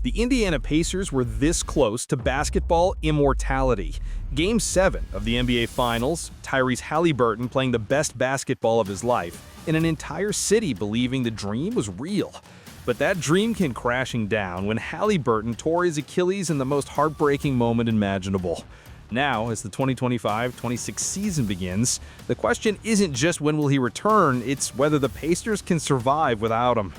The Indiana Pacers were this close to basketball immortality. Game 7 of the NBA Finals, Tyrese Haliburton playing the best basketball of his life, and an entire city believing the dream was real. But that dream came crashing down when Haliburton tore his Achilles in the most heartbreaking moment imaginable. Now, as the 2025-26 season begins, the question isn't just when will he return, it's whether the Pacers can survive without him.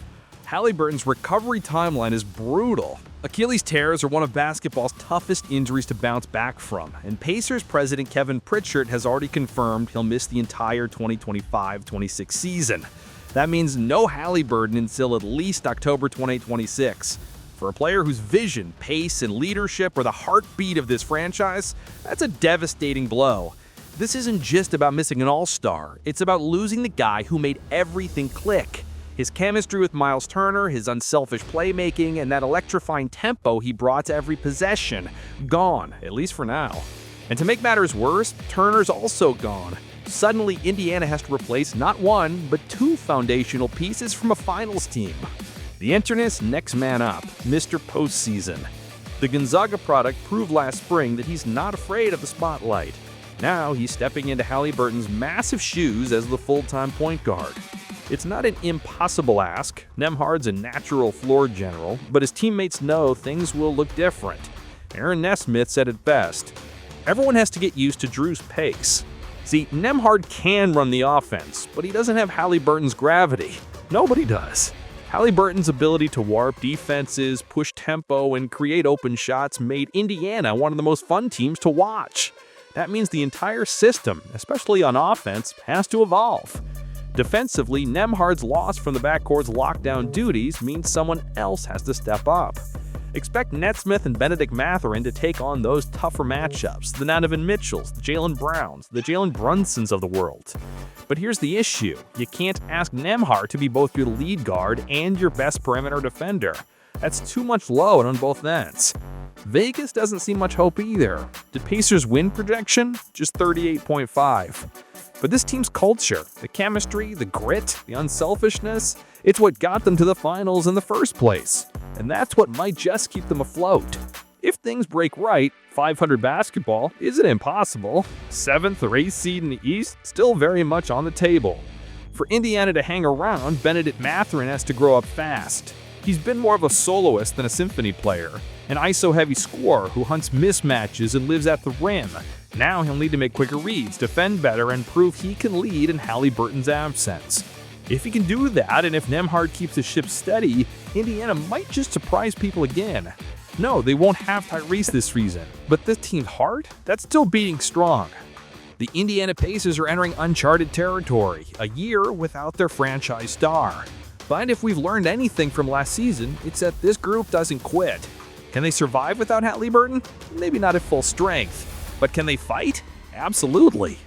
Haliburton's recovery timeline is brutal. Achilles tears are one of basketball's toughest injuries to bounce back from, and Pacers president Kevin Pritchard has already confirmed he'll miss the entire 2025-26 season. That means no Haliburton until at least October 2026. For a player whose vision, pace, and leadership are the heartbeat of this franchise, that's a devastating blow. This isn't just about missing an all-star, it's about losing the guy who made everything click. His chemistry with Miles Turner, his unselfish playmaking, and that electrifying tempo he brought to every possession. Gone, at least for now. And to make matters worse, Turner's also gone. Suddenly, Indiana has to replace not one, but two foundational pieces from a finals team. The internet's next man up, Mr. Postseason. The Gonzaga product proved last spring that he's not afraid of the spotlight. Now he's stepping into Haliburton's massive shoes as the full-time point guard. It's not an impossible ask. Nembhard's a natural floor general, but his teammates know things will look different. Aaron Nesmith said it best. Everyone has to get used to Drew's pace. See, Nembhard can run the offense, but he doesn't have Haliburton's gravity. Nobody does. Haliburton's ability to warp defenses, push tempo, and create open shots made Indiana one of the most fun teams to watch. That means the entire system, especially on offense, has to evolve. Defensively, Nembhard's loss from the backcourt's lockdown duties means someone else has to step up. Expect Nesmith and Bennedict Mathurin to take on those tougher matchups, the Donovan Mitchells, the Jaylen Browns, the Jalen Brunsons of the world. But here's the issue. You can't ask Nembhard to be both your lead guard and your best perimeter defender. That's too much load on both ends. Vegas doesn't see much hope either. Did Pacers win projection? Just 38.5. But this team's culture, the chemistry, the grit, the unselfishness, it's what got them to the finals in the first place. And that's what might just keep them afloat. If things break right, 500 basketball isn't impossible. 7th or 8th seed in the East, still very much on the table. For Indiana to hang around, Bennedict Mathurin has to grow up fast. He's been more of a soloist than a symphony player, an ISO-heavy scorer who hunts mismatches and lives at the rim. Now he'll need to make quicker reads, defend better, and prove he can lead in Haliburton's absence. If he can do that, and if Nembhard keeps his ship steady, Indiana might just surprise people again. No, they won't have Tyrese this season, but this team's heart, that's still beating strong. The Indiana Pacers are entering uncharted territory, a year without their franchise star. But if we've learned anything from last season, it's that this group doesn't quit. Can they survive without Haliburton? Maybe not at full strength. But can they fight? Absolutely.